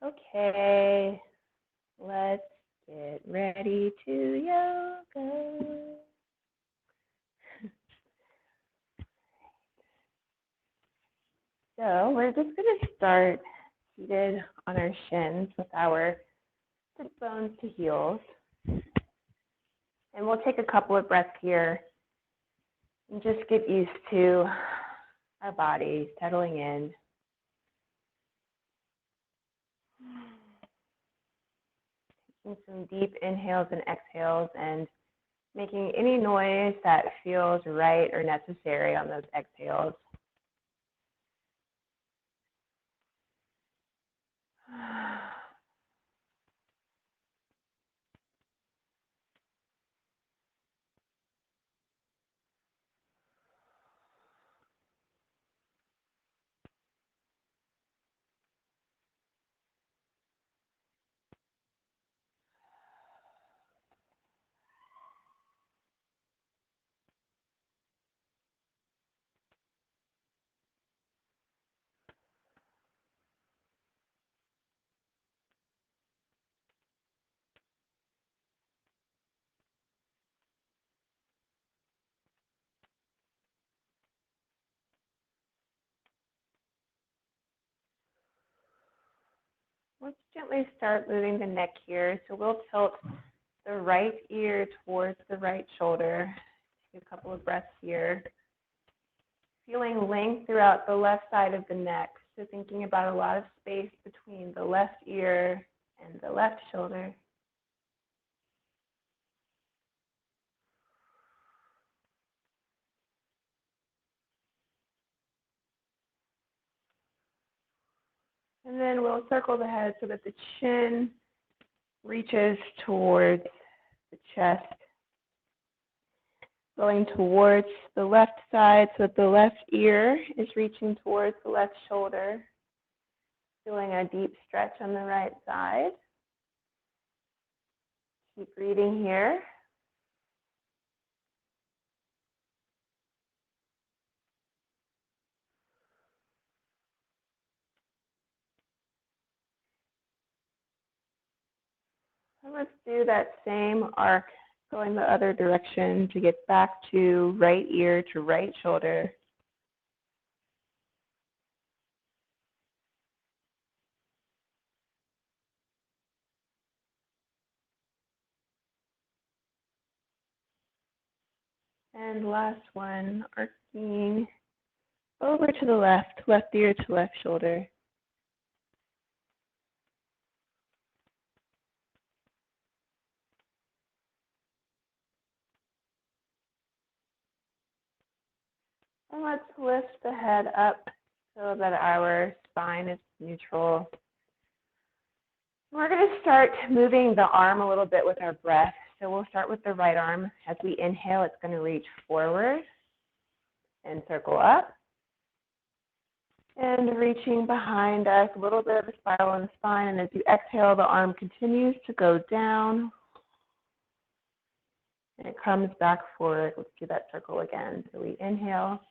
Okay, let's get ready to yoga. So we're just going to start seated on our shins with our sit bones to heels. And we'll take a couple of breaths here and just get used to our body settling in. Taking some deep inhales and exhales and making any noise that feels right or necessary on those exhales. Let's gently start moving the neck here. So we'll tilt the right ear towards the right shoulder. Take a couple of breaths here. Feeling length throughout the left side of the neck. So thinking about a lot of space between the left ear and the left shoulder. And then we'll circle the head so that the chin reaches towards the chest. Going towards the left side so that the left ear is reaching towards the left shoulder. Feeling a deep stretch on the right side. Keep breathing here. And let's do that same arc going the other direction to get back to right ear to right shoulder. And last one, arcing over to the left ear to left shoulder. And let's lift the head up so that our spine is neutral. We're going to start moving the arm a little bit with our breath. So we'll start with the right arm. As we inhale, it's going to reach forward and circle up. And reaching behind us, a little bit of a spiral in the spine. And as you exhale, the arm continues to go down. And it comes back forward. Let's do that circle again. So we inhale.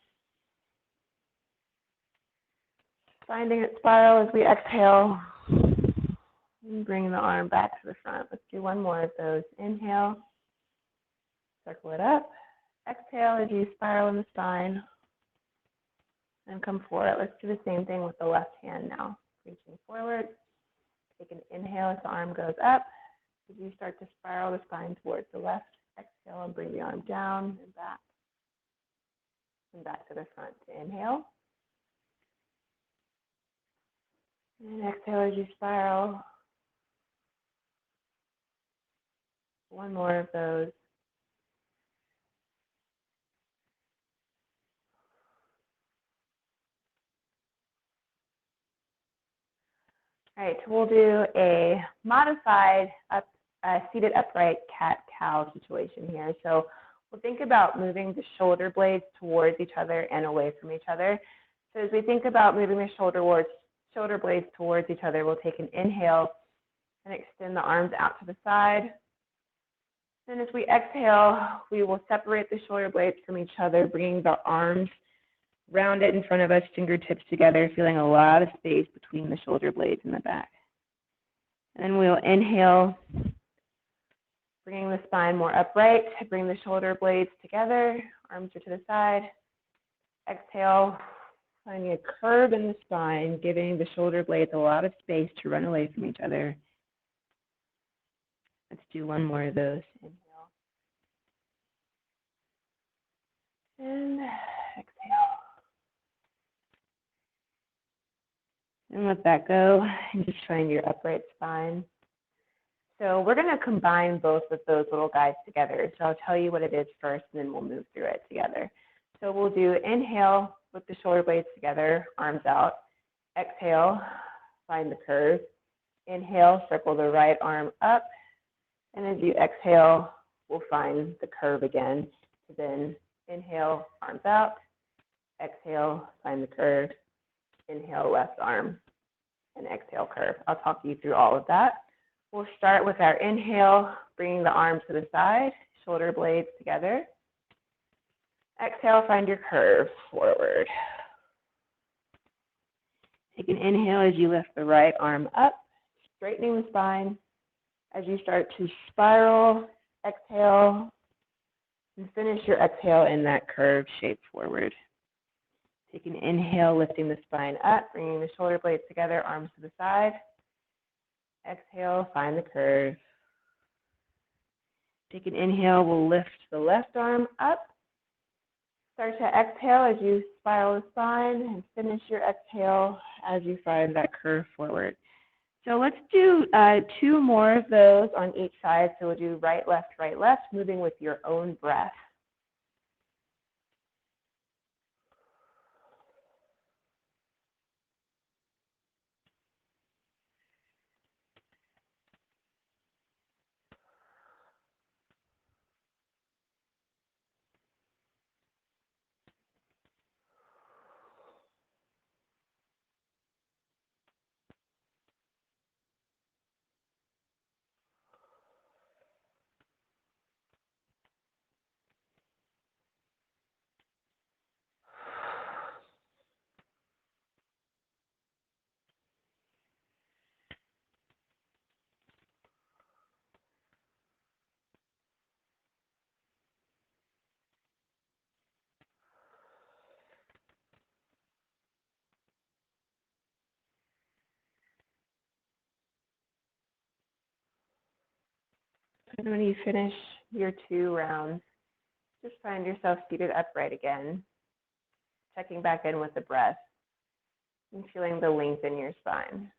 Finding it spiral as we exhale. And bring the arm back to the front. Let's do one more of those. Inhale. Circle it up. Exhale as you spiral in the spine. And come forward. Let's do the same thing with the left hand now. Reaching forward. Take an inhale as the arm goes up. As you start to spiral the spine towards the left, exhale and bring the arm down and back. And back to the front. Inhale. And exhale as you spiral. One more of those. All right, we'll do a modified seated upright cat-cow situation here. So we'll think about moving the shoulder blades towards each other and away from each other. So as we think about moving the shoulder blades towards each other, we'll take an inhale and extend the arms out to the side. Then as we exhale, we will separate the shoulder blades from each other, bringing the arms rounded in front of us, fingertips together, feeling a lot of space between the shoulder blades in the back. And then we'll inhale, bringing the spine more upright. Bring the shoulder blades together. Arms are to the side. Exhale, finding a curve in the spine, giving the shoulder blades a lot of space to run away from each other. Let's do one more of those. Inhale. And exhale. And let that go. And just find your upright spine. So we're going to combine both of those little guys together. So I'll tell you what it is first, and then we'll move through it together. So we'll do inhale with the shoulder blades together, arms out. Exhale, find the curve. Inhale, circle the right arm up. And as you exhale, we'll find the curve again. So then inhale, arms out. Exhale, find the curve. Inhale, left arm. And exhale, curve. I'll talk you through all of that. We'll start with our inhale, bringing the arms to the side, shoulder blades together. Exhale, find your curve forward. Take an inhale as you lift the right arm up, straightening the spine. As you start to spiral, exhale, and finish your exhale in that curved shape forward. Take an inhale, lifting the spine up, bringing the shoulder blades together, arms to the side. Exhale, find the curve. Take an inhale, we'll lift the left arm up. Start to exhale as you spiral the spine and finish your exhale as you find that curve forward. So let's do 2 more of those on each side. So we'll do right, left, moving with your own breath. And when you finish your 2 rounds, just find yourself seated upright again, checking back in with the breath and feeling the length in your spine.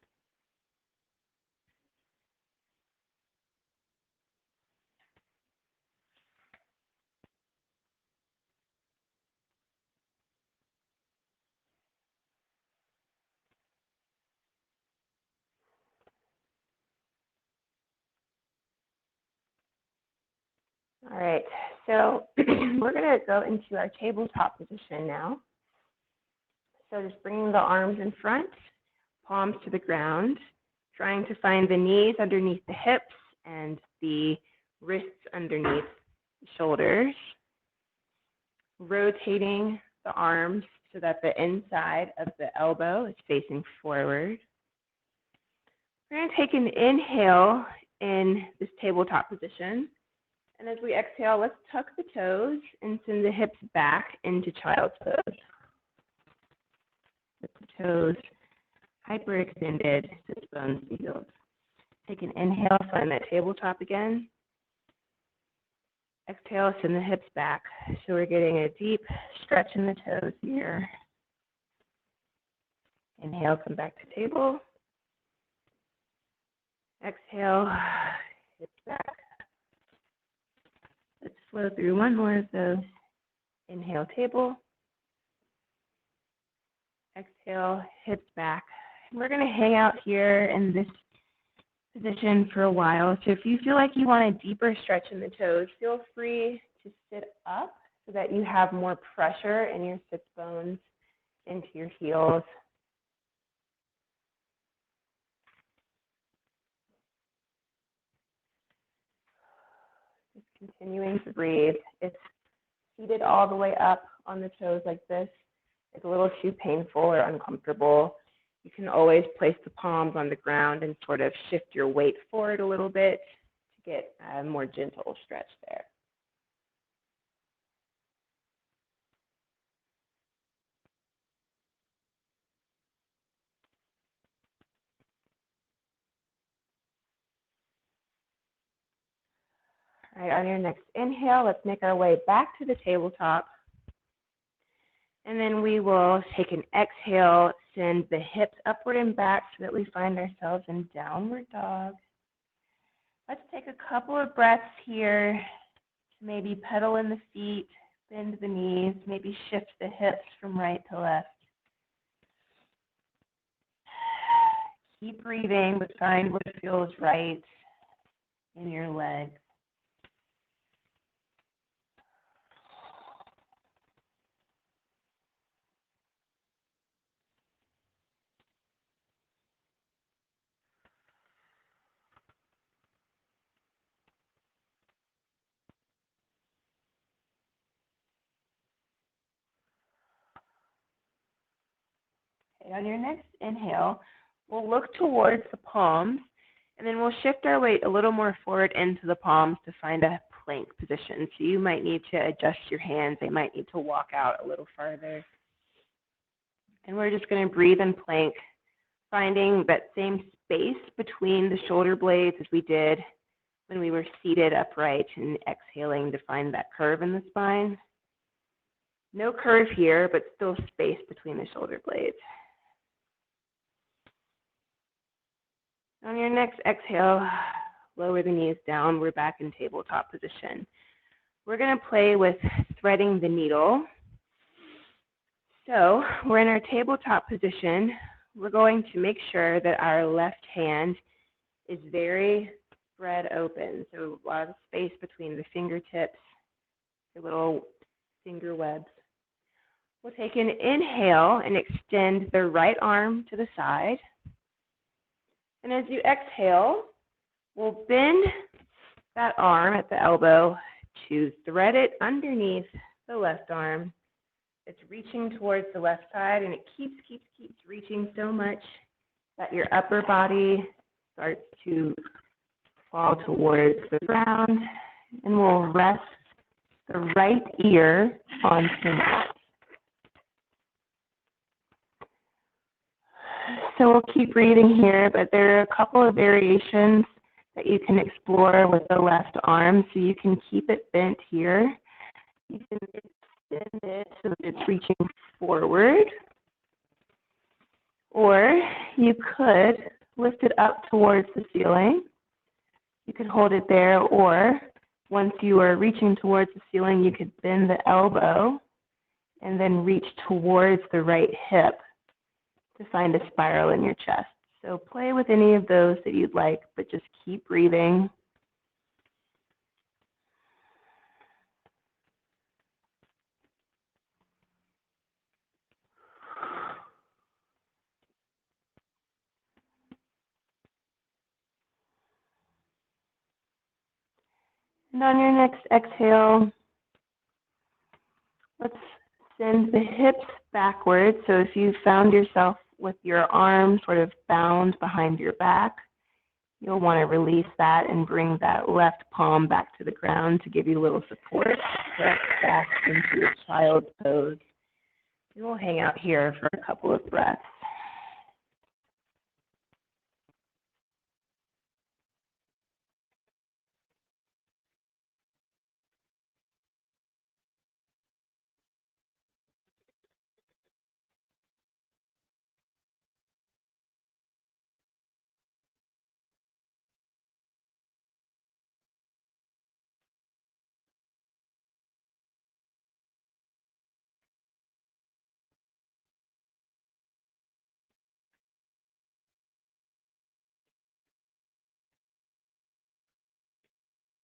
All right, so we're going to go into our tabletop position now. So just bringing the arms in front, palms to the ground, trying to find the knees underneath the hips and the wrists underneath the shoulders. Rotating the arms so that the inside of the elbow is facing forward. We're going to take an inhale in this tabletop position. And as we exhale, let's tuck the toes and send the hips back into child's pose. With the toes hyperextended, sits bones healed. Take an inhale, find that tabletop again. Exhale, send the hips back. So we're getting a deep stretch in the toes here. Inhale, come back to table. Exhale, hips back. Let's flow through one more of those. Inhale, table. Exhale, hips back. And we're going to hang out here in this position for a while. So if you feel like you want a deeper stretch in the toes, feel free to sit up so that you have more pressure in your sits bones into your heels. Just continuing to breathe. If seated all the way up on the toes like this is a little too painful or uncomfortable, You can always place the palms on the ground and sort of shift your weight forward a little bit to get a more gentle stretch there. All right, on your next inhale, let's make our way back to the tabletop. And then we will take an exhale, send the hips upward and back so that we find ourselves in downward dog. Let's take a couple of breaths here. Maybe pedal in the feet, bend the knees, maybe shift the hips from right to left. Keep breathing, but find what feels right in your legs. Okay, on your next inhale, we'll look towards the palms, and then we'll shift our weight a little more forward into the palms to find a plank position. So you might need to adjust your hands. They might need to walk out a little farther. And we're just going to breathe in plank, finding that same space between the shoulder blades as we did when we were seated upright, and exhaling to find that curve in the spine. No curve here, but still space between the shoulder blades. On your next exhale, lower the knees down. We're back in tabletop position. We're going to play with threading the needle. So we're in our tabletop position. We're going to make sure that our left hand is very spread open. So a lot of space between the fingertips, your little finger webs. We'll take an inhale and extend the right arm to the side. And as you exhale, we'll bend that arm at the elbow to thread it underneath the left arm. It's reaching towards the left side, and it keeps reaching so much that your upper body starts to fall towards the ground, and we'll rest the right ear onto the mat. So we'll keep breathing here, but there are a couple of variations that you can explore with the left arm. So you can keep it bent here. You can extend it so that it's reaching forward. Or you could lift it up towards the ceiling. You could hold it there, or once you are reaching towards the ceiling, you could bend the elbow and then reach towards the right hip to find a spiral in your chest. So play with any of those that you'd like, but just keep breathing. And on your next exhale, let's send the hips backwards. So if you found yourself with your arms sort of bound behind your back, you'll want to release that and bring that left palm back to the ground to give you a little support. Press back into a child's pose. And we'll hang out here for a couple of breaths.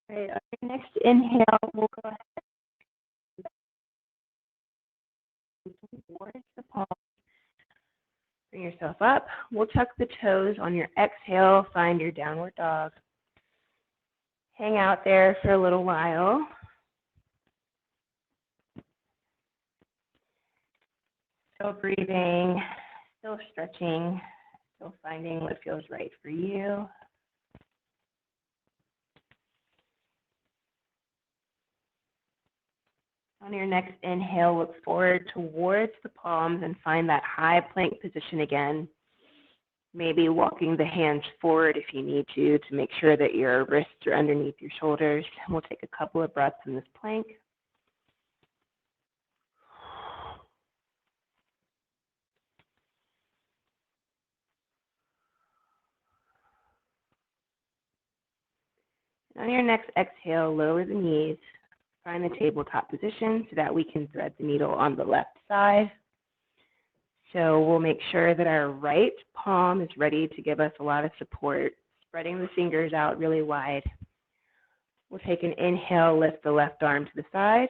All right, on your next inhale, we'll go ahead towards the palm. Bring yourself up. We'll tuck the toes. On your exhale, find your downward dog. Hang out there for a little while. Still breathing. Still stretching, still finding what feels right for you. On your next inhale, look forward towards the palms and find that high plank position again. Maybe walking the hands forward if you need to make sure that your wrists are underneath your shoulders. We'll take a couple of breaths in this plank. On your next exhale, lower the knees. Find the tabletop position so that we can thread the needle on the left side. So we'll make sure that our right palm is ready to give us a lot of support, spreading the fingers out really wide. We'll take an inhale, lift the left arm to the side.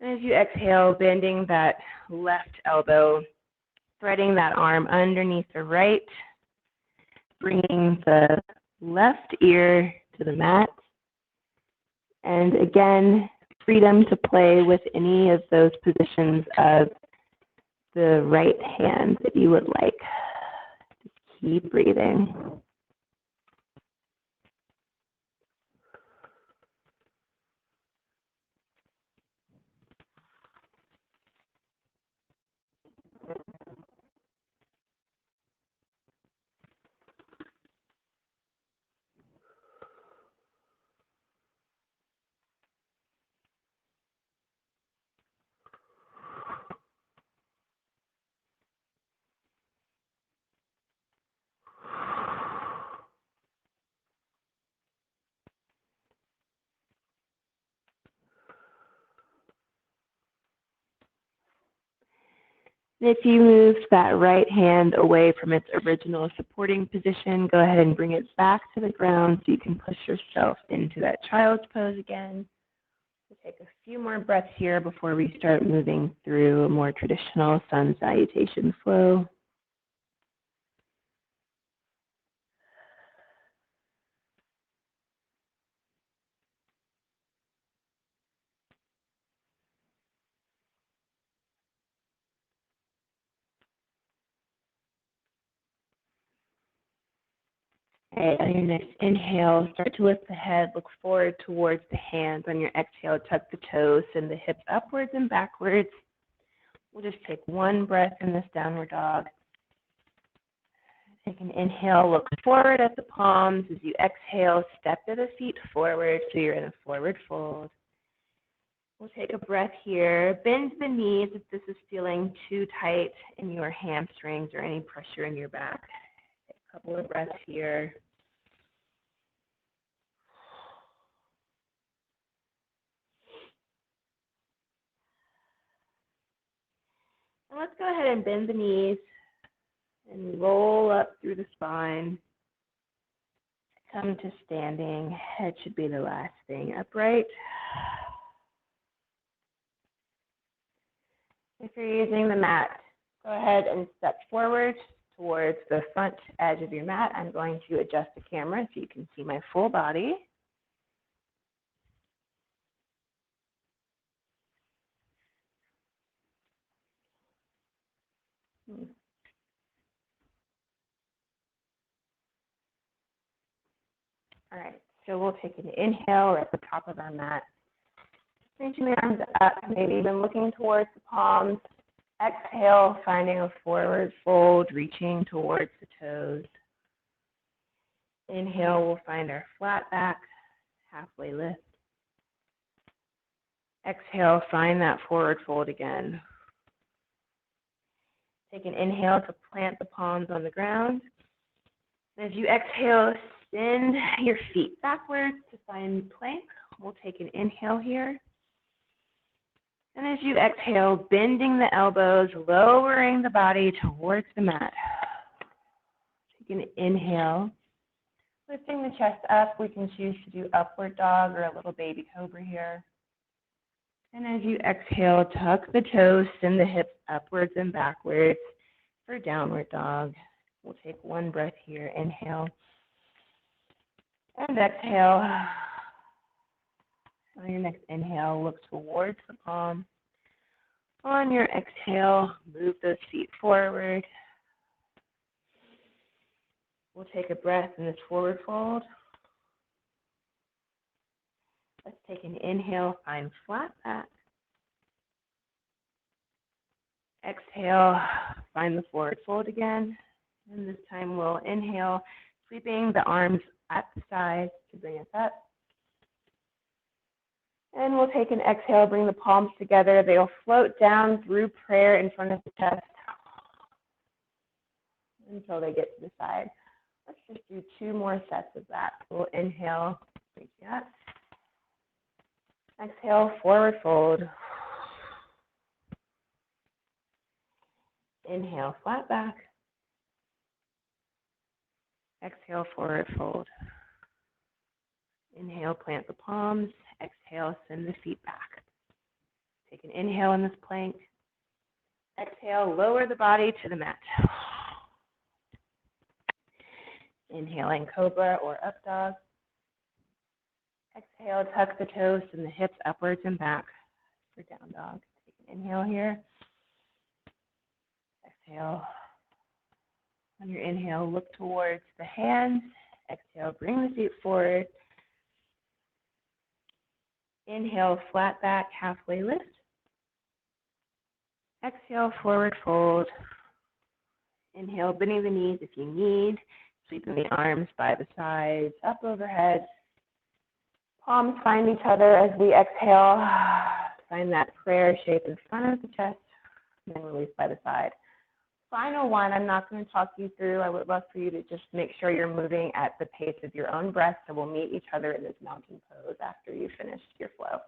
And as you exhale, bending that left elbow, threading that arm underneath the right, bringing the left ear to the mat. And again, freedom to play with any of those positions of the right hand that you would like. Just keep breathing. If you move that right hand away from its original supporting position, go ahead and bring it back to the ground so you can push yourself into that child's pose again. We'll take a few more breaths here before we start moving through a more traditional sun salutation flow. Okay, on your next inhale, start to lift the head, look forward towards the hands. On your exhale, tuck the toes, send the hips upwards and backwards. We'll just take one breath in this downward dog. Take an inhale, look forward at the palms. As you exhale, step the feet forward so you're in a forward fold. We'll take a breath here. Bend the knees if this is feeling too tight in your hamstrings or any pressure in your back. Take a couple of breaths here. And let's go ahead and bend the knees and roll up through the spine. Come to standing. Head should be the last thing upright. If you're using the mat, go ahead and step forward towards the front edge of your mat. I'm going to adjust the camera so you can see my full body. All right, so we'll take an inhale at the top of our mat. Reaching the arms up, maybe even looking towards the palms. Exhale, finding a forward fold, reaching towards the toes. Inhale, we'll find our flat back, halfway lift. Exhale, find that forward fold again. Take an inhale to plant the palms on the ground. As you exhale, send your feet backwards to find plank. We'll take an inhale here. And as you exhale, bending the elbows, lowering the body towards the mat. Take an inhale. Lifting the chest up, we can choose to do upward dog or a little baby cobra here. And as you exhale, tuck the toes, send the hips upwards and backwards for downward dog. We'll take one breath here. Inhale and exhale. On your next inhale, look towards the palm. On your exhale, move those feet forward. We'll take a breath in this forward fold. Let's take an inhale, find flat back. Exhale, find the forward fold again. And this time we'll inhale, sweeping the arms at the sides to bring us up. And we'll take an exhale, bring the palms together. They'll float down through prayer in front of the chest until they get to the side. Let's just do 2 more sets of that. We'll inhale, reach up. Exhale, forward fold. Inhale, flat back. Exhale, forward fold. Inhale, plant the palms. Exhale, send the feet back. Take an inhale in this plank. Exhale, lower the body to the mat. Inhaling cobra or up dog. Exhale, tuck the toes and the hips upwards and back for down dog. Take an inhale here. Exhale. On your inhale, look towards the hands. Exhale, bring the feet forward. Inhale, flat back, halfway lift. Exhale, forward fold. Inhale, bending the knees if you need. Sweeping the arms by the sides, up overhead. Palms find each other as we exhale. Find that prayer shape in front of the chest, and then release by the side. Final one, I'm not going to talk you through. I would love for you to just make sure you're moving at the pace of your own breath. So we'll meet each other in this mountain pose after you finish your flow.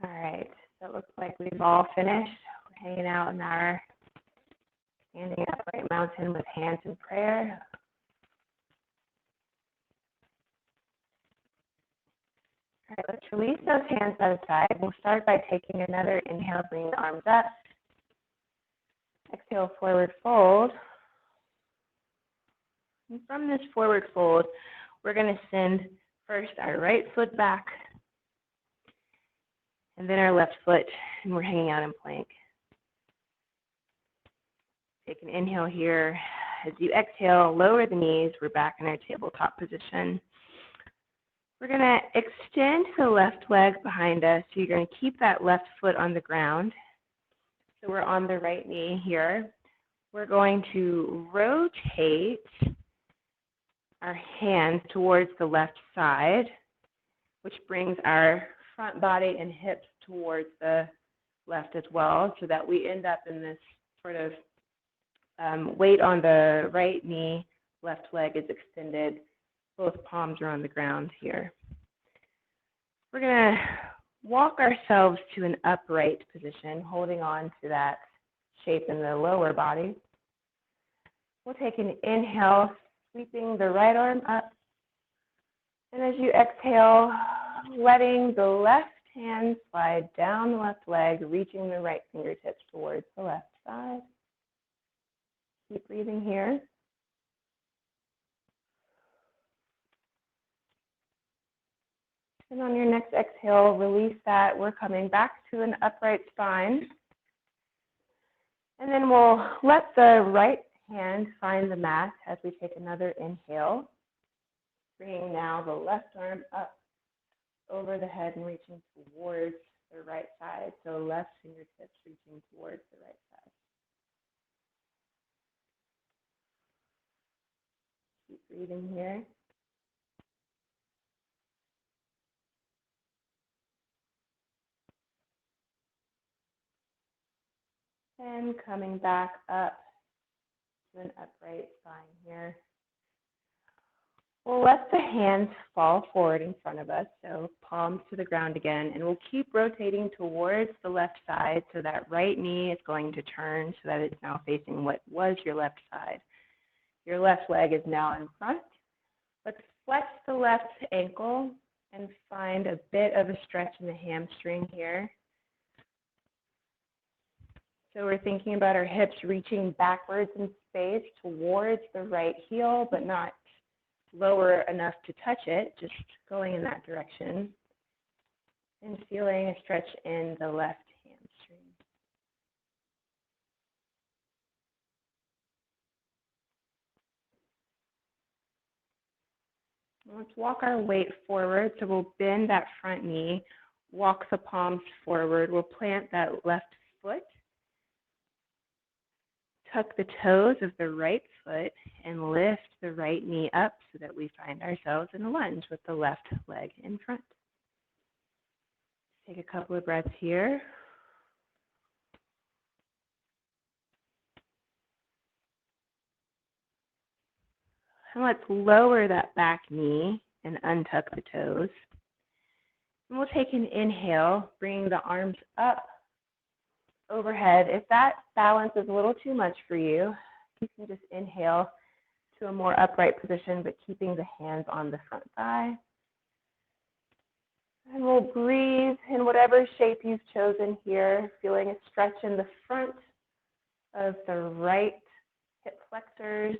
All right, so it looks like we've all finished. We're hanging out in our standing upright mountain with hands in prayer. All right, let's release those hands by the side. We'll start by taking another inhale, bring the arms up. Exhale, forward fold. And from this forward fold, we're going to send first our right foot back, and then our left foot, and we're hanging out in plank. Take an inhale here. As you exhale, lower the knees. We're back in our tabletop position. We're going to extend the left leg behind us. So you're going to keep that left foot on the ground. So we're on the right knee here. We're going to rotate our hands towards the left side, which brings our front body and hips towards the left as well, so that we end up in this sort of weight on the right knee, left leg is extended, both palms are on the ground here. We're going to walk ourselves to an upright position, holding on to that shape in the lower body. We'll take an inhale, sweeping the right arm up. And as you exhale, letting the left hand slide down the left leg, reaching the right fingertips towards the left side. Keep breathing here. And on your next exhale, release that. We're coming back to an upright spine. And then we'll let the right hand find the mat as we take another inhale, bringing now the left arm up over the head and reaching towards the right side. So left fingertips reaching towards the right side. Keep breathing here. And coming back up to an upright spine here. We'll let the hands fall forward in front of us, so palms to the ground again, and we'll keep rotating towards the left side so that right knee is going to turn so that it's now facing what was your left side. Your left leg is now in front. Let's flex the left ankle and find a bit of a stretch in the hamstring here. So we're thinking about our hips reaching backwards in space towards the right heel, but not lower enough to touch it, just going in that direction. And feeling a stretch in the left hamstring. Let's walk our weight forward. So we'll bend that front knee, walk the palms forward. We'll plant that left foot. Tuck the toes of the right foot and lift the right knee up so that we find ourselves in a lunge with the left leg in front. Take a couple of breaths here. And let's lower that back knee and untuck the toes. And we'll take an inhale, bringing the arms up overhead. If that balance is a little too much for you, you can just inhale to a more upright position, but keeping the hands on the front thigh. And we'll breathe in whatever shape you've chosen here, feeling a stretch in the front of the right hip flexors.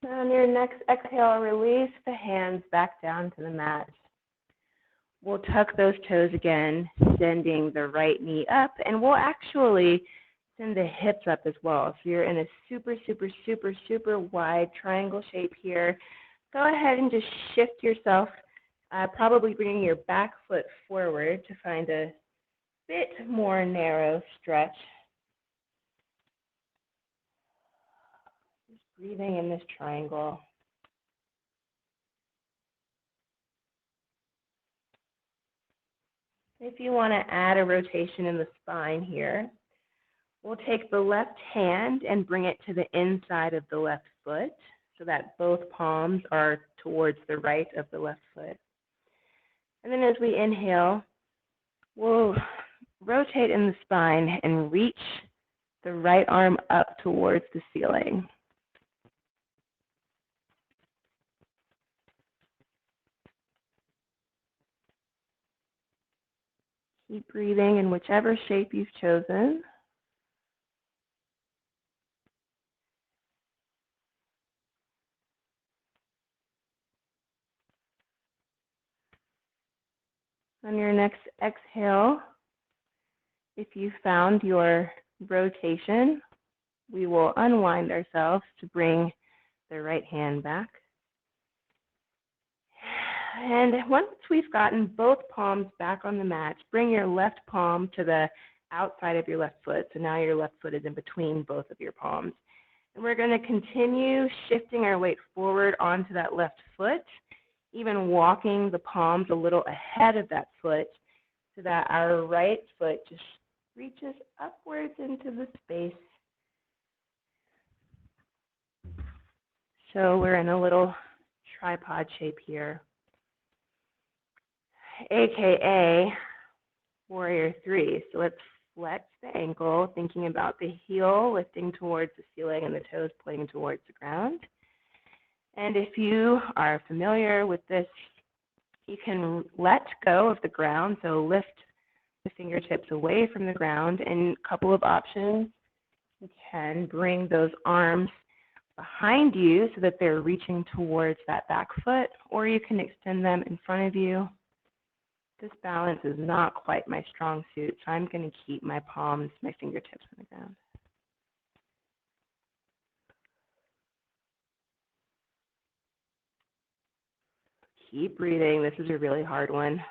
On your next exhale, release the hands back down to the mat. We'll tuck those toes again, sending the right knee up, and we'll actually send the hips up as well. So you're in a super, super, super, super wide triangle shape here. Go ahead and just shift yourself, probably bringing your back foot forward to find a bit more narrow stretch. Just breathing in this triangle. If you want to add a rotation in the spine here, we'll take the left hand and bring it to the inside of the left foot so that both palms are towards the right of the left foot. And then as we inhale, we'll rotate in the spine and reach the right arm up towards the ceiling. Keep breathing in whichever shape you've chosen. On your next exhale, if you found your rotation, we will unwind ourselves to bring the right hand back. And once we've gotten both palms back on the mat, bring your left palm to the outside of your left foot. So now your left foot is in between both of your palms. And we're going to continue shifting our weight forward onto that left foot, even walking the palms a little ahead of that foot so that our right foot just reaches upwards into the space. So we're in a little tripod shape here, AKA Warrior 3. So let's flex the ankle, thinking about the heel lifting towards the ceiling and the toes pointing towards the ground. And if you are familiar with this, you can let go of the ground, so lift the fingertips away from the ground. And a couple of options, you can bring those arms behind you so that they're reaching towards that back foot, or you can extend them in front of you. This balance is not quite my strong suit, so I'm going to keep my palms, my fingertips on the ground. Keep breathing. This is a really hard one.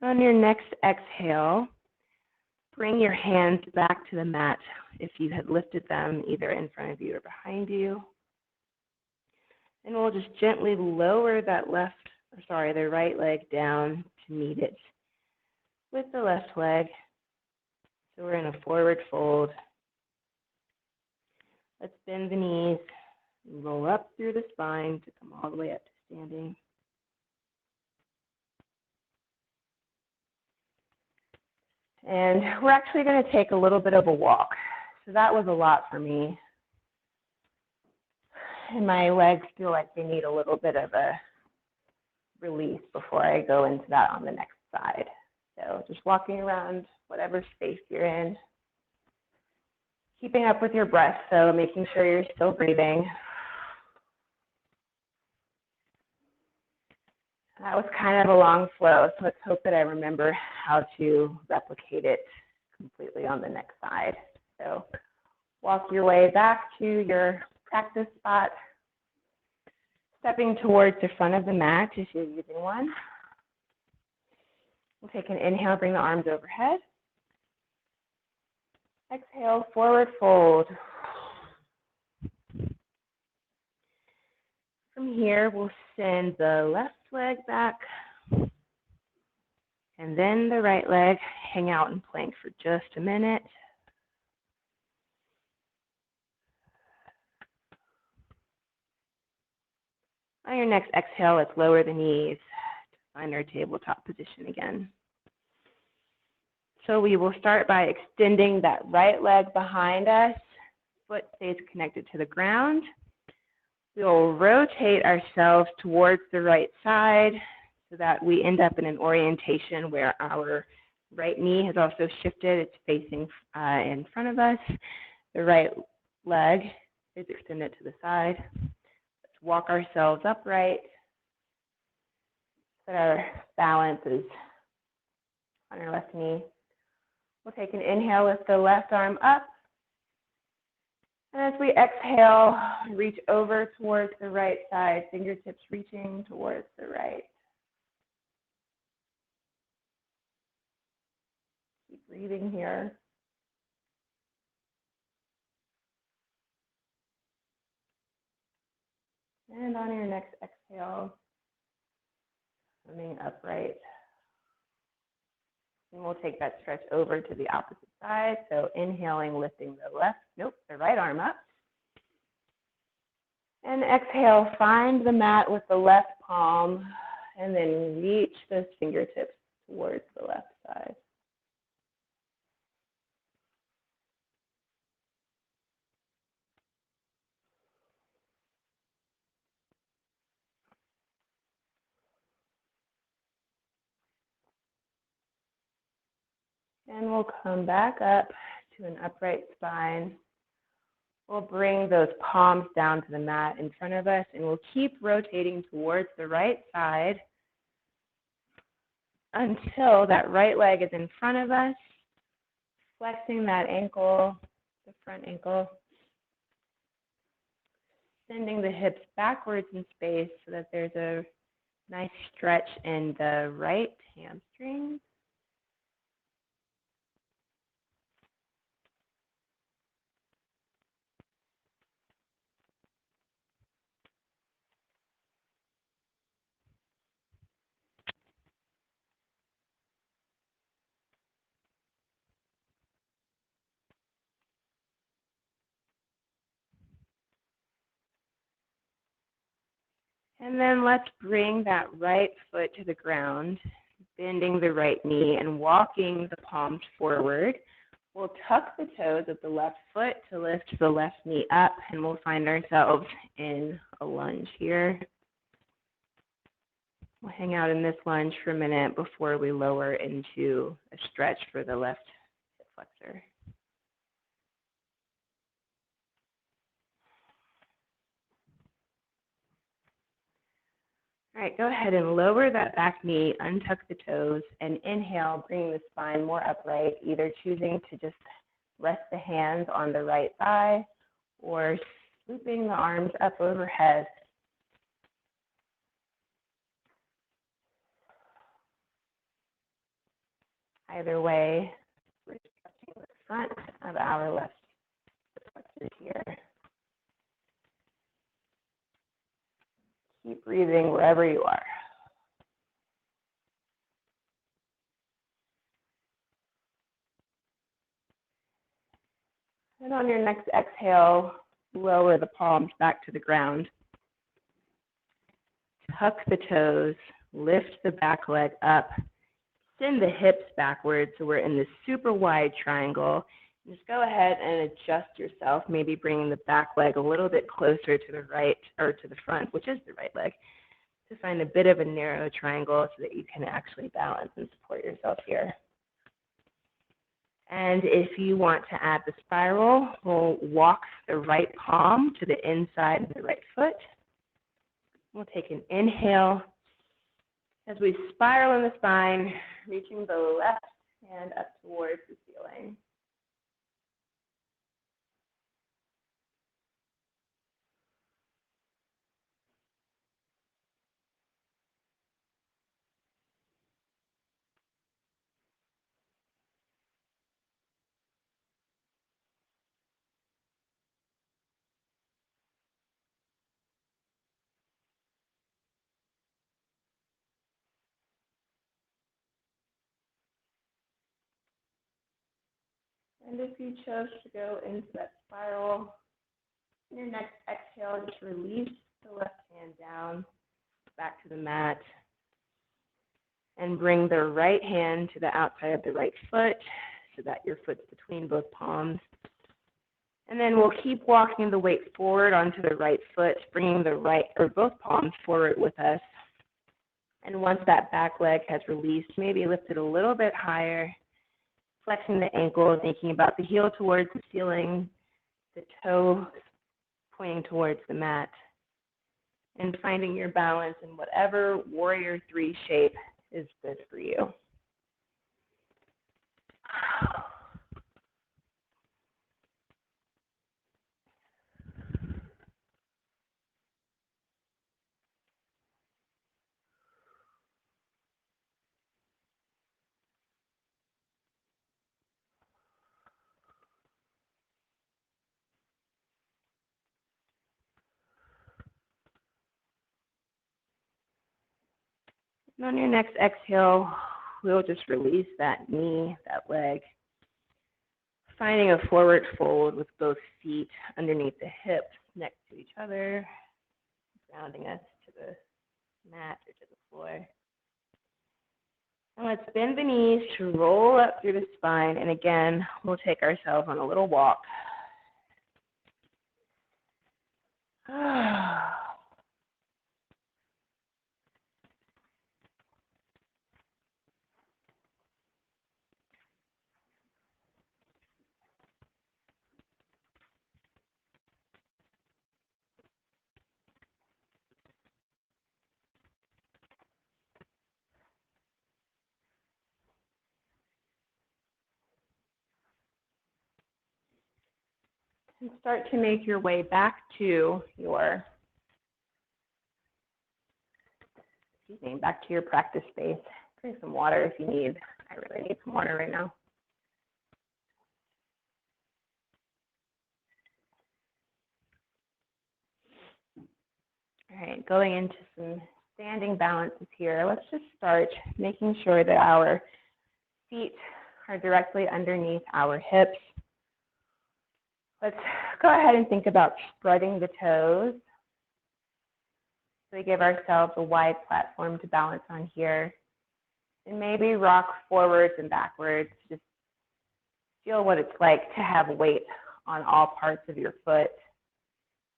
On your next exhale, bring your hands back to the mat if you had lifted them either in front of you or behind you. And we'll just gently lower that the right leg down to meet it with the left leg. So we're in a forward fold. Let's bend the knees, roll up through the spine to come all the way up to standing. And we're actually going to take a little bit of a walk. So that was a lot for me. And my legs feel like they need a little bit of a release before I go into that on the next side. So just walking around whatever space you're in. Keeping up with your breath, so making sure you're still breathing. That was kind of a long flow, so let's hope that I remember how to replicate it completely on the next side. So walk your way back to your practice spot, stepping towards the front of the mat if you're using one. We'll take an inhale, bring the arms overhead. Exhale, forward fold. From here, we'll send the left leg back, and then the right leg. Hang out in plank for just a minute. On your next exhale, let's lower the knees to find our tabletop position again. So we will start by extending that right leg behind us. Foot stays connected to the ground. We'll rotate ourselves towards the right side so that we end up in an orientation where our right knee has also shifted. It's facing in front of us. The right leg is extended to the side. Let's walk ourselves upright so that our balance is on our left knee. We'll take an inhale with the left arm up. And as we exhale, reach over towards the right side, fingertips reaching towards the right. Keep breathing here. And on your next exhale, coming upright. And we'll take that stretch over to the opposite side. So inhaling, lifting the right arm up. And exhale, find the mat with the left palm, and then reach those fingertips towards the left side. And we'll come back up to an upright spine. We'll bring those palms down to the mat in front of us, and we'll keep rotating towards the right side until that right leg is in front of us, flexing that ankle, the front ankle, sending the hips backwards in space so that there's a nice stretch in the right hamstring. And then let's bring that right foot to the ground, bending the right knee and walking the palms forward. We'll tuck the toes of the left foot to lift the left knee up, and we'll find ourselves in a lunge here. We'll hang out in this lunge for a minute before we lower into a stretch for the left hip flexor. All right, go ahead and lower that back knee, untuck the toes, and inhale, bringing the spine more upright, either choosing to just rest the hands on the right thigh or swooping the arms up overhead. Either way, we're stretching the front of our left foot here. Keep breathing wherever you are. And on your next exhale, lower the palms back to the ground. Tuck the toes, lift the back leg up, send the hips backwards so we're in this super wide triangle. Just go ahead and adjust yourself, maybe bringing the back leg a little bit closer to the right or to the front, which is the right leg, to find a bit of a narrow triangle so that you can actually balance and support yourself here. And if you want to add the spiral, we'll walk the right palm to the inside of the right foot. We'll take an inhale as we spiral in the spine, reaching the left hand up towards the ceiling. And if you chose to go into that spiral, in your next exhale, just release the left hand down, back to the mat, and bring the right hand to the outside of the right foot so that your foot's between both palms. And then we'll keep walking the weight forward onto the right foot, bringing the right or both palms forward with us. And once that back leg has released, maybe lift it a little bit higher, flexing the ankle, thinking about the heel towards the ceiling, the toe pointing towards the mat, and finding your balance in whatever warrior three shape is good for you. And on your next exhale, we'll just release that knee, that leg, finding a forward fold with both feet underneath the hips next to each other, grounding us to the mat or to the floor. And let's bend the knees to roll up through the spine. And again, we'll take ourselves on a little walk. And start to make your way back to your, back to your practice space. Drink some water if you need. I really need some water right now. All right, going into some standing balances here. Let's just start making sure that our feet are directly underneath our hips. Let's go ahead and think about spreading the toes. So we give ourselves a wide platform to balance on here. And maybe rock forwards and backwards. Just feel what it's like to have weight on all parts of your foot.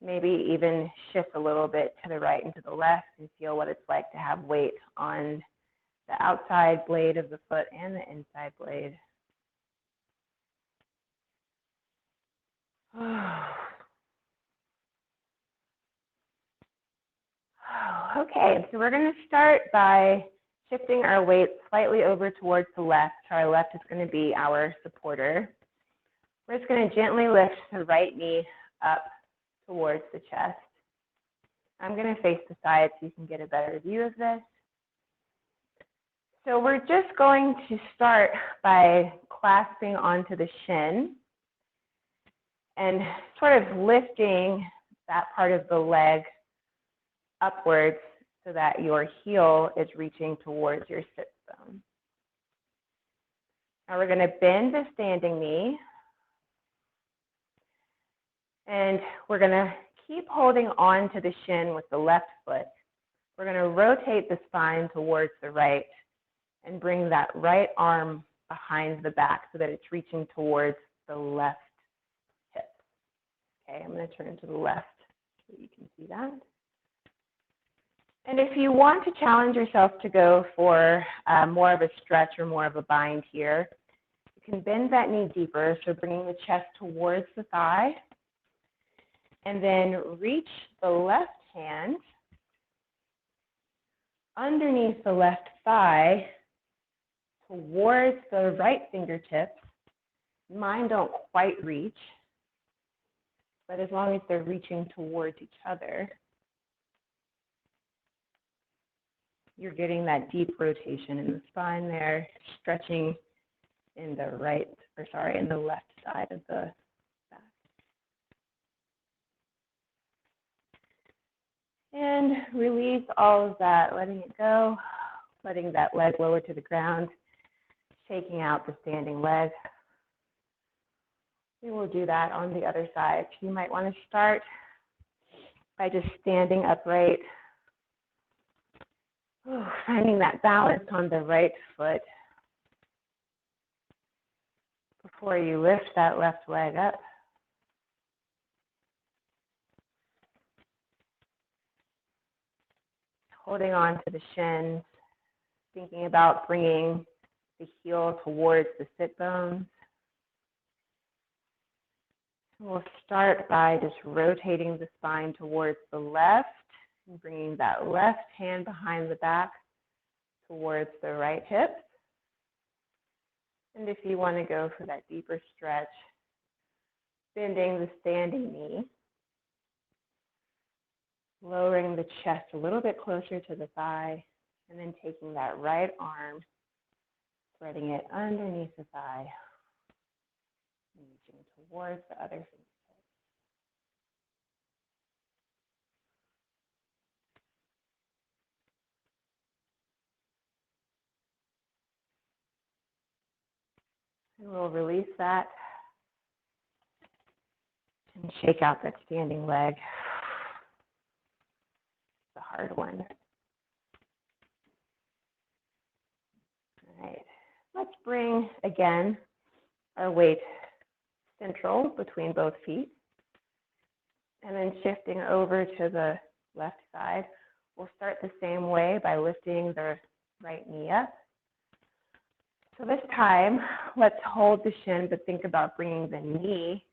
Maybe even shift a little bit to the right and to the left and feel what it's like to have weight on the outside blade of the foot and the inside blade. Okay, so we're going to start by shifting our weight slightly over towards the left. So our left is going to be our supporter. We're just going to gently lift the right knee up towards the chest. I'm going to face the side so you can get a better view of this. So we're just going to start by clasping onto the shin and sort of lifting that part of the leg upwards so that your heel is reaching towards your sit bone. Now we're going to bend the standing knee, and we're going to keep holding on to the shin with the left foot. We're going to rotate the spine towards the right and bring that right arm behind the back so that it's reaching towards the left hip. Okay, I'm going to turn to the left so you can see that. And if you want to challenge yourself to go for more of a stretch or more of a bind here, you can bend that knee deeper, so bringing the chest towards the thigh, and then reach the left hand underneath the left thigh towards the right fingertips. Mine don't quite reach, but as long as they're reaching towards each other, you're getting that deep rotation in the spine there, stretching in the in the left side of the back. And release all of that, letting it go, letting that leg lower to the ground, shaking out the standing leg. We will do that on the other side. You might want to start by just standing upright, finding that balance on the right foot before you lift that left leg up. Holding on to the shins, thinking about bringing the heel towards the sit bones. We'll start by just rotating the spine towards the left and bringing that left hand behind the back towards the right hip. And if you want to go for that deeper stretch, bending the standing knee, lowering the chest a little bit closer to the thigh, and then taking that right arm, spreading it underneath the thigh, and reaching towards the other fingertip. And we'll release that and shake out that standing leg. It's a hard one. All right, let's bring, again, our weight central between both feet. And then shifting over to the left side, we'll start the same way by lifting the right knee up. So this time, let's hold the shin, but think about bringing the knee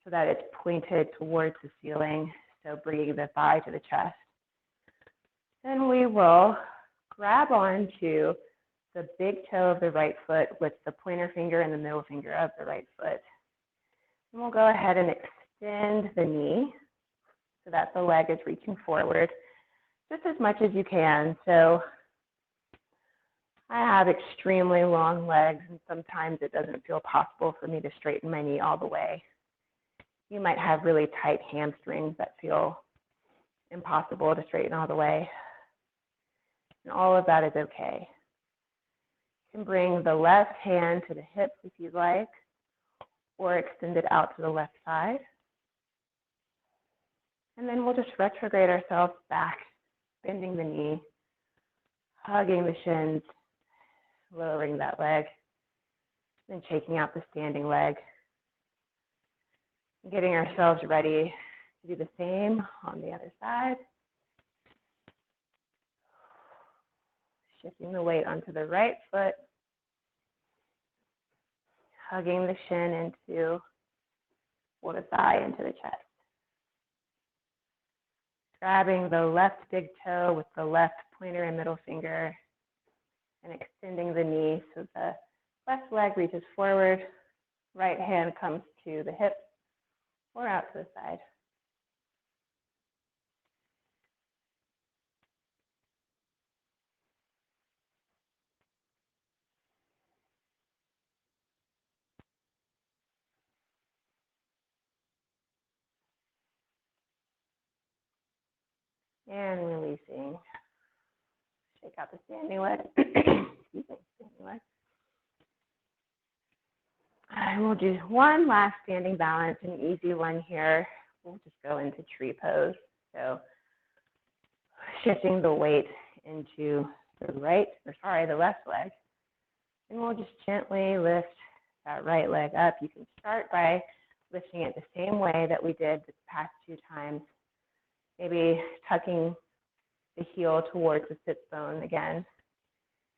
so that it's pointed towards the ceiling, so bringing the thigh to the chest. Then we will grab onto the big toe of the right foot with the pointer finger and the middle finger of the right foot. And we'll go ahead and extend the knee so that the leg is reaching forward just as much as you can. So I have extremely long legs, and sometimes it doesn't feel possible for me to straighten my knee all the way. You might have really tight hamstrings that feel impossible to straighten all the way. And all of that is okay. You can bring the left hand to the hips if you'd like, or extend it out to the left side. And then we'll just retrograde ourselves back, bending the knee, hugging the shins, lowering that leg, then shaking out the standing leg. Getting ourselves ready to do the same on the other side. Shifting the weight onto the right foot, hugging the shin into, or the thigh into the chest. grabbing the left big toe with the left pointer and middle finger and extending the knee so the left leg reaches forward, right hand comes to the hip or out to the side. And releasing. Shake out the standing leg. Excuse me, standing leg. And we'll do one last standing balance, an easy one here. We'll just go into tree pose. So shifting the weight into the left leg. And we'll just gently lift that right leg up. You can start by lifting it the same way that we did the past 2 times. Maybe tucking the heel towards the sits bone again,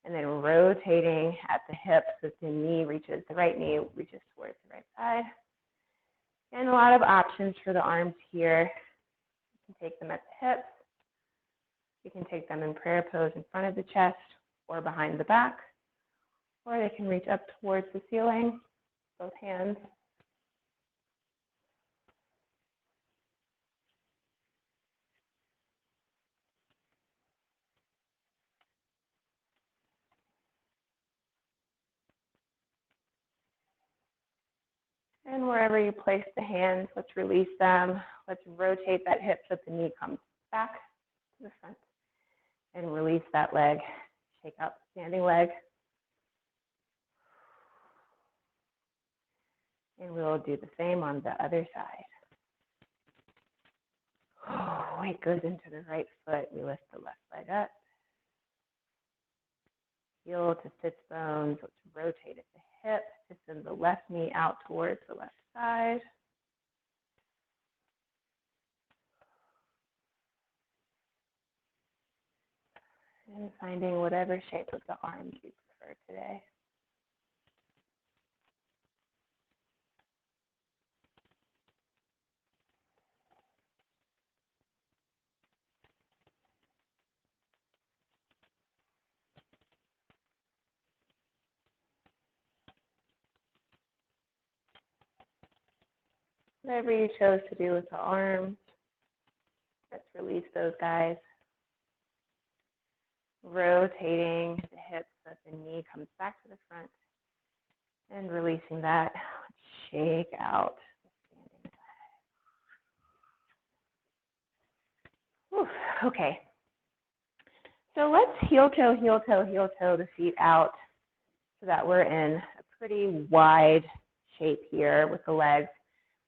and then rotating at the hip so the right knee reaches towards the right side. And a lot of options for the arms here. You can take them at the hips. You can take them in prayer pose in front of the chest or behind the back, or they can reach up towards the ceiling, both hands. And wherever you place the hands, let's release them. Let's rotate that hip so the knee comes back to the front. And release that leg. Shake out the standing leg. And we'll do the same on the other side. Weight goes into the right foot. We lift the left leg up. Heel to sits bones. Let's rotate at the hip to send the left knee out towards the left side. And finding whatever shape of the arms you prefer today. Whatever you chose to do with the arms, let's release those guys. Rotating the hips so that the knee comes back to the front. And releasing that. Shake out the standing leg. Okay. So let's heel toe the feet out so that we're in a pretty wide shape here with the legs.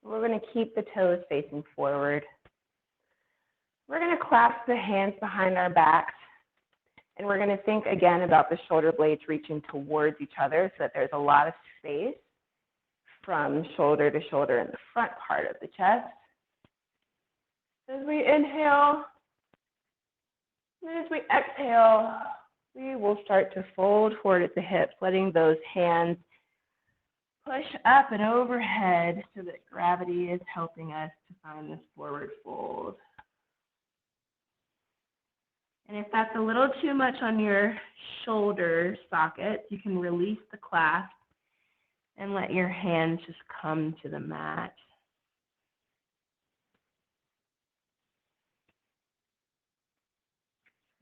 We're going to keep the toes facing forward. We're going to clasp the hands behind our backs. And we're going to think again about the shoulder blades reaching towards each other so that there's a lot of space from shoulder to shoulder in the front part of the chest. As we inhale, and as we exhale, we will start to fold forward at the hips, letting those hands push up and overhead so that gravity is helping us to find this forward fold. And if that's a little too much on your shoulder socket, you can release the clasp and let your hands just come to the mat.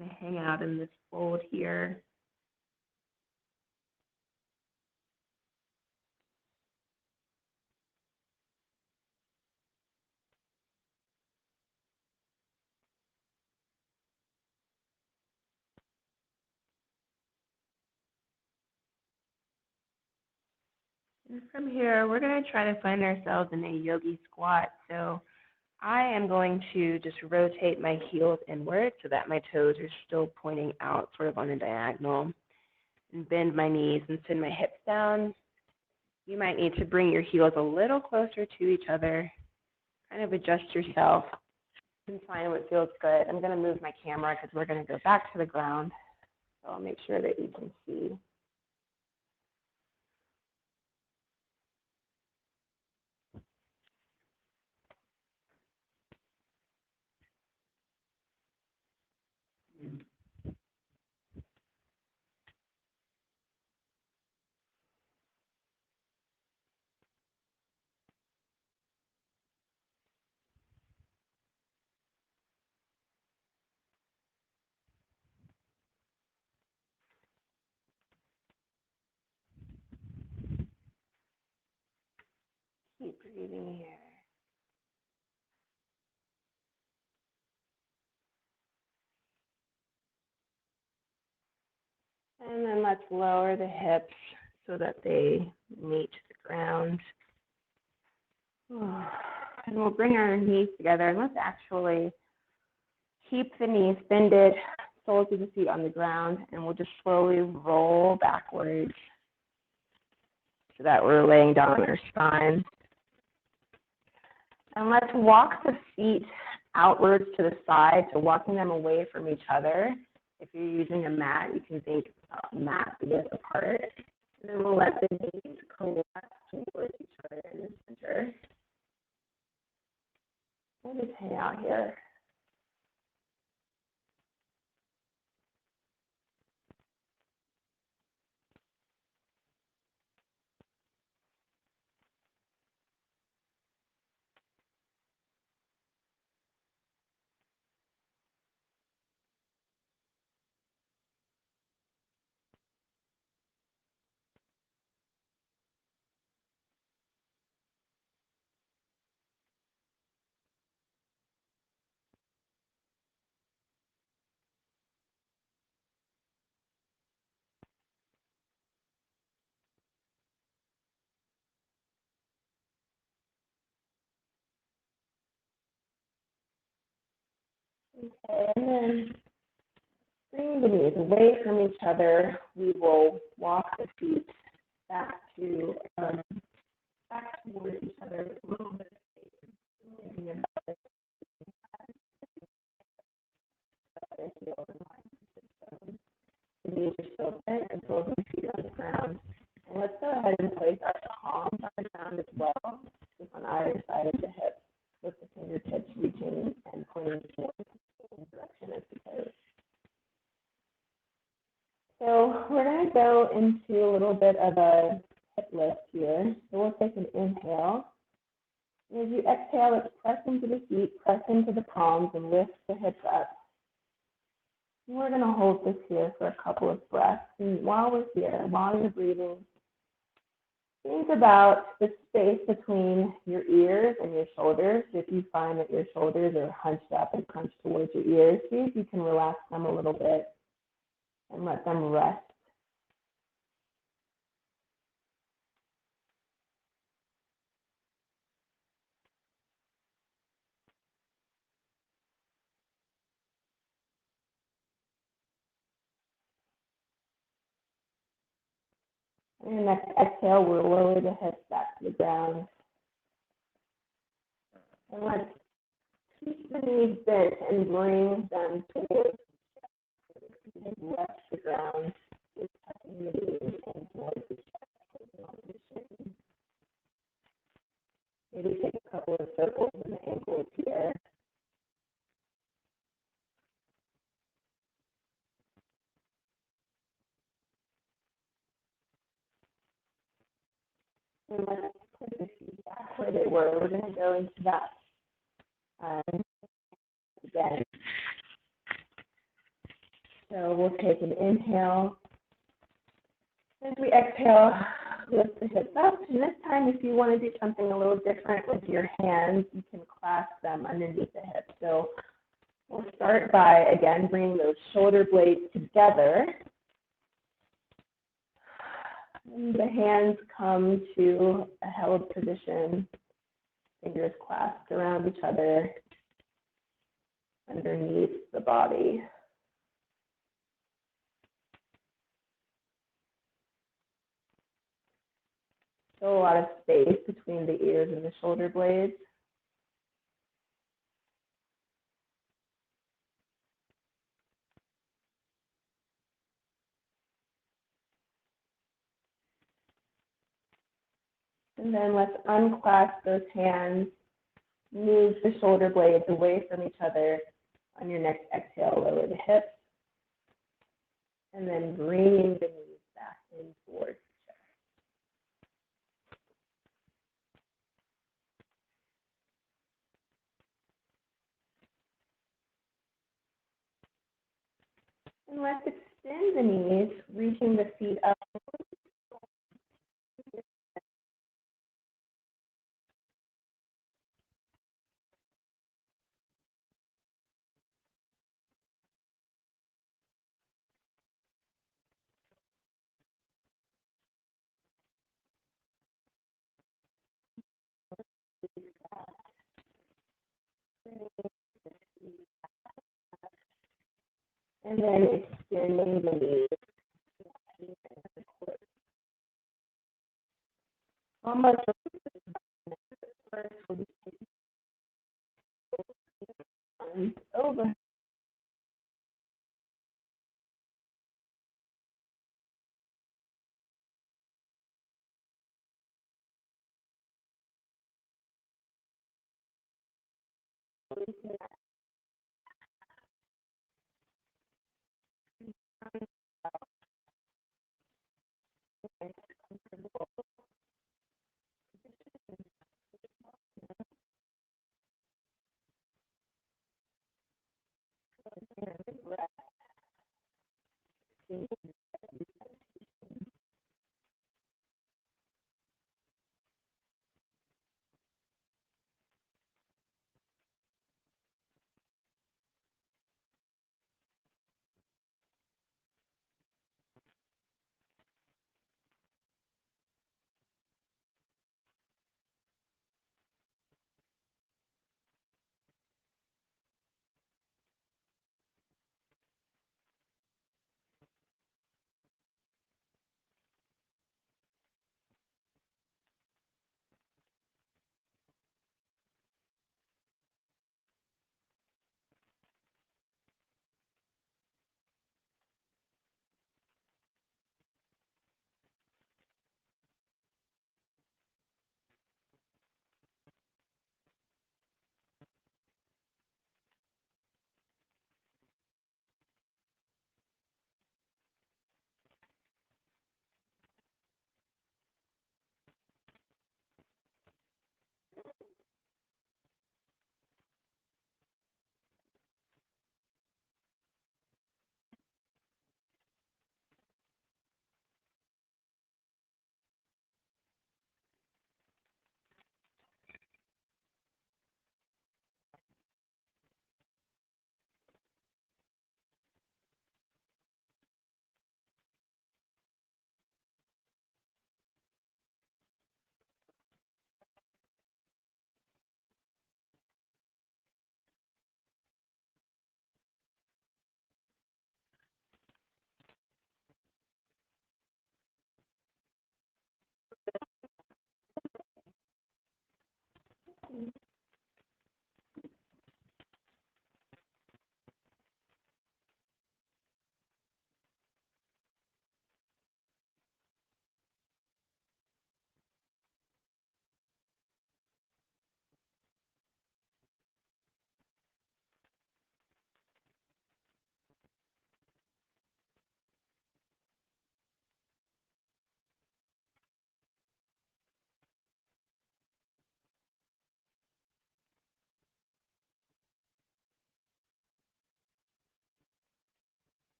And hang out in this fold here. And from here, we're going to try to find ourselves in a yogi squat. So I am going to just rotate my heels inward so that my toes are still pointing out sort of on a diagonal, and bend my knees and send my hips down. You might need to bring your heels a little closer to each other, kind of adjust yourself and find what feels good. I'm going to move my camera because we're going to go back to the ground. So I'll make sure that you can see. Breathing here. And then let's lower the hips so that they meet the ground. And we'll bring our knees together, and let's actually keep the knees bended, soles of the feet on the ground, and we'll just slowly roll backwards so that we're laying down on our spine. And let's walk the feet outwards to the side, so walking them away from each other. If you're using a mat, you can think mat width apart. And then we'll let the knees collapse towards each other in the center. We'll just hang out here. Okay, and then bring the knees away from each other. We will walk the feet back towards each other a little bit. Thinking about it, the heels and lines. The knees are still bent and soles of the feet on the ground. And let's go ahead and place our palms on the ground as well, just on either side of the hips, with the fingertips reaching and pointing towards the same direction as the toes. So we're going to go into a little bit of a hip lift here. So we'll take an inhale. And as you exhale, let's press into the feet, press into the palms, and lift the hips up. And we're going to hold this here for a couple of breaths. And while we're here, while you're breathing, think about the space between your ears and your shoulders. If you find that your shoulders are hunched up and crunched towards your ears, see if you can relax them a little bit and let them rest. And next exhale, we'll lower the hips back to the ground. And let's keep the knees bent and bring them towards left the ground. Just tucking the knees in towards the chest. Maybe take a couple of circles in the ankles here. And let's put the feet back where they were. We're going to go into that again. So we'll take an inhale. As we exhale, lift the hips up. And this time, if you want to do something a little different with your hands, you can clasp them underneath the hips. So we'll start by, again, bringing those shoulder blades together. And the hands come to a held position, fingers clasped around each other underneath the body. So a lot of space between the ears and the shoulder blades. And then let's unclasp those hands, move the shoulder blades away from each other. On your next exhale, lower the hips, and then bringing the knees back in towards the chest. And let's extend the knees, reaching the feet up. And then extending the knees. Almost over.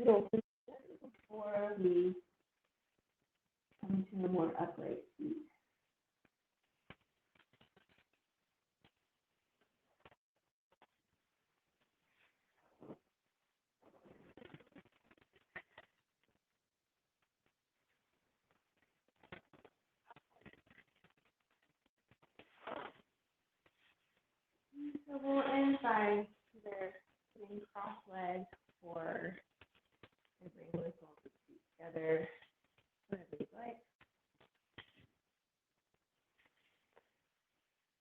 doodle before we come to a more upright seat. So we'll end by either sitting cross-legged or bring the soles of the feet together, whatever you'd like.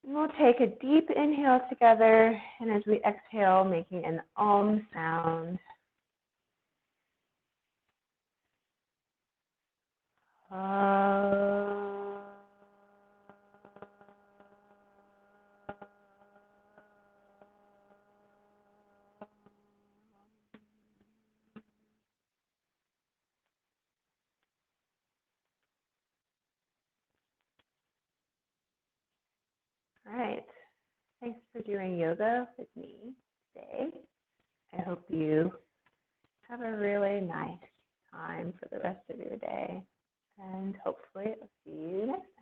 And we'll take a deep inhale together, and as we exhale, making an Om sound. All right. Thanks for doing yoga with me today. I hope you have a really nice time for the rest of your day. And hopefully I'll see you next time.